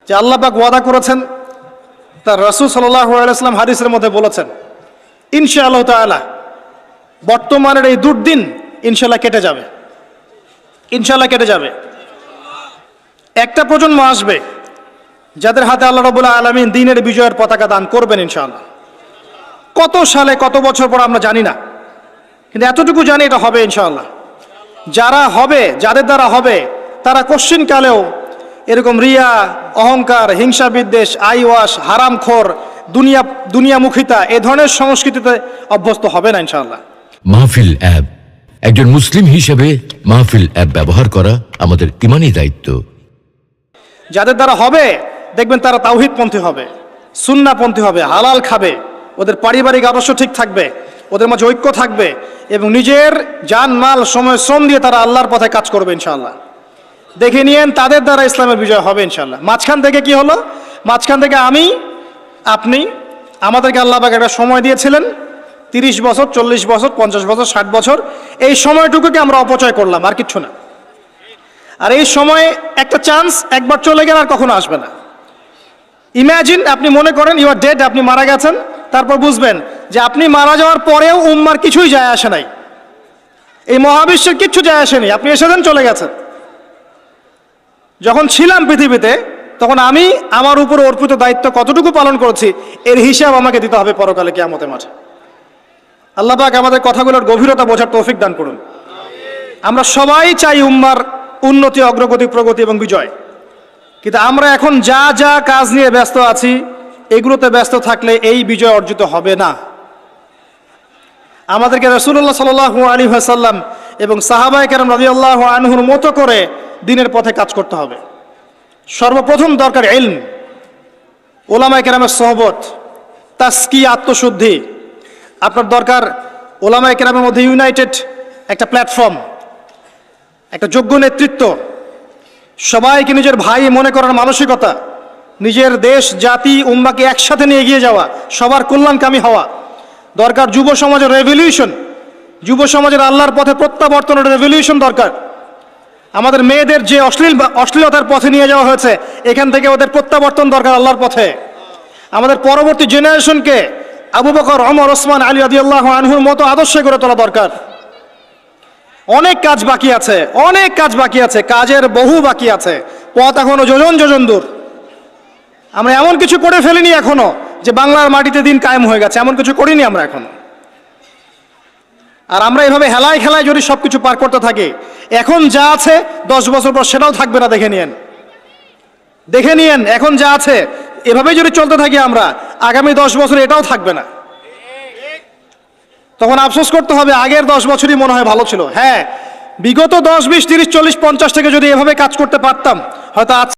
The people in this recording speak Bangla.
যে আল্লাহ পাক ওয়াদা করেছেন, তার রাসূল সাল্লাল্লাহু আলাইহি ওয়াসাল্লাম হাদিসের মধ্যে বলেছেন, ইনশাআল্লাহ তাআলা বর্তমানের এই দুর্দিন ইনশাআল্লাহ কেটে যাবে, ইনশাআল্লাহ কেটে যাবে। একটা প্রজন্ম আসবে যাদের হাতে আল্লাহ রাব্বুল আলামিন দ্বীনের বিজয়ের পতাকা দান করবেন ইনশাআল্লাহ। কত সালে কত বছর পর আমরা জানি না, কিন্তু এতটুকু জানি এটা হবে ইনশাআল্লাহ। যারা হবে, যাদের দ্বারা হবে, তারা কোশ্চিনকালেও এরকম রিয়া, অহংকার, হিংসা বিদ্বেষ, আইওয়াশ, হারামখোর, দুনিয়ামুখিতা এ ধরনের সংস্কৃতিতে অভ্যস্ত হবে না ইনশাআল্লাহ। মাহফিল অ্যাপ, একজন মুসলিম হিসেবে মাহফিল অ্যাপ ব্যবহার করা আমাদের ঈমানী দায়িত্ব। যাদের দ্বারা হবে দেখবেন তারা তাওহীদপন্থী হবে, সুন্নাহপন্থী হবে, হালাল খাবে, ওদের পারিবারিক আদর্শ ঠিক থাকবে, ওদের মাঝে ঐক্য থাকবে এবং নিজের জান মাল সময় শ্রম দিয়ে তারা আল্লাহর পথে কাজ করবে ইনশাআল্লাহ। দেখে নিয়েন তাদের দ্বারা ইসলামের বিজয় হবে ইনশাআল্লাহ। মাঝখান থেকে কি হলো? মাঝখান থেকে আপনি আমাদেরকে আল্লাহ পাক একটা সময় দিয়েছিলেন, 30 বছর, 40 বছর, 50 বছর, 60 বছর, এই সময়টুকুকে আমরা অপচয় করলাম, আর কিচ্ছু না। আর এই সময়ে একটা চান্স একবার চলে গেলে আর কখনো আসবে না। ইমাজিন, আপনি মনে করেন ইউ আর ডেড, আপনি মারা গেছেন, তারপর বুঝবেন যে আপনি মারা যাওয়ার পরেও উম্মার কিছুই যায় আসে নাই, এই মহাবিশ্বের কিচ্ছু যায় আসেনি, আপনি এসেছেন চলে গেছেন। যখন ছিলাম পৃথিবীতে তখন আমি আমার উপর অর্পিত দায়িত্ব কতটুকু পালন করেছি এর হিসাব আমাকে দিতে হবে পরকালে কিয়ামতের মাঠে। আল্লাহ পাক আমাদের কথাগুলোর গভীরতা বোঝার তৌফিক দান করুন। আমরা সবাই চাই উম্মার উন্নতি, অগ্রগতি, প্রগতি এবং বিজয়, কিন্তু আমরা এখন যা যা কাজ নিয়ে ব্যস্ত আছি এগুলোতে ব্যস্ত থাকলে এই বিজয় অর্জিত হবে না। আমাদেরকে রাসূলুল্লাহ সাল্লাল্লাহু আলাইহি ওয়াসাল্লাম এবং সাহাবায়ে কেরাম রাদিয়াল্লাহু আনহুর মতো করে দ্বীনের পথে কাজ করতে হবে। সর্বপ্রথম দরকার ইলম, ওলামায়ে কেরামের সোহবত, তাসকিয়া, আত্মশুদ্ধি। আপনার দরকার ওলামায়ে কেরামের মধ্যে ইউনাইটেড একটা প্ল্যাটফর্ম, একটা যোগ্য নেতৃত্ব, সবাইকে নিজের ভাই মনে করার মানসিকতা, নিজের দেশ, জাতি, উম্মাকে একসাথে নিয়ে এগিয়ে যাওয়া, সবার কল্যাণকামী হওয়া। দরকার যুব সমাজের রেভলিউশন, যুব সমাজের আল্লাহর পথে প্রত্যাবর্তনের রেভলিউশন দরকার। আমাদের মেয়েদের যে অশ্লীলতার পথে নিয়ে যাওয়া হয়েছে এখান থেকে ওদের প্রত্যাবর্তন দরকার আল্লাহর পথে। আমাদের পরবর্তী জেনারেশনকে আবু বকর, ওমর, ওসমান, আলী রাদিয়াল্লাহু আনহুর মতো আদর্শে গড়ে তোলা দরকার। অনেক কাজ বাকি আছে, অনেক কাজ বাকি আছে, কাজের বহু বাকি আছে, পথ এখনো যোজন যোজন দূর। আমরা এমন কিছু করে ফেলিনি এখনো যে বাংলার মাটিতে দিন কায়েম হয়ে গেছে, এমন কিছু করিনি আমরা এখনো। আর আমরা এভাবে হেলায় খেলায় যদি সবকিছু পার করতে থাকি, এখন যা আছে 10 বছর পর সেটাও থাকবে না। দেখে নিয়েন এখন যা আছে এভাবেই যদি চলতে থাকি আমরা, আগামী 10 বছর এটাও থাকবে না। তখন আফসোস করতে হবে আগের 10 বছরই মনে হয় ভালো ছিল। হ্যাঁ, বিগত 10, 20, 30, 40, 50 থেকে যদি এভাবে কাজ করতে পারতাম হয়তো আজ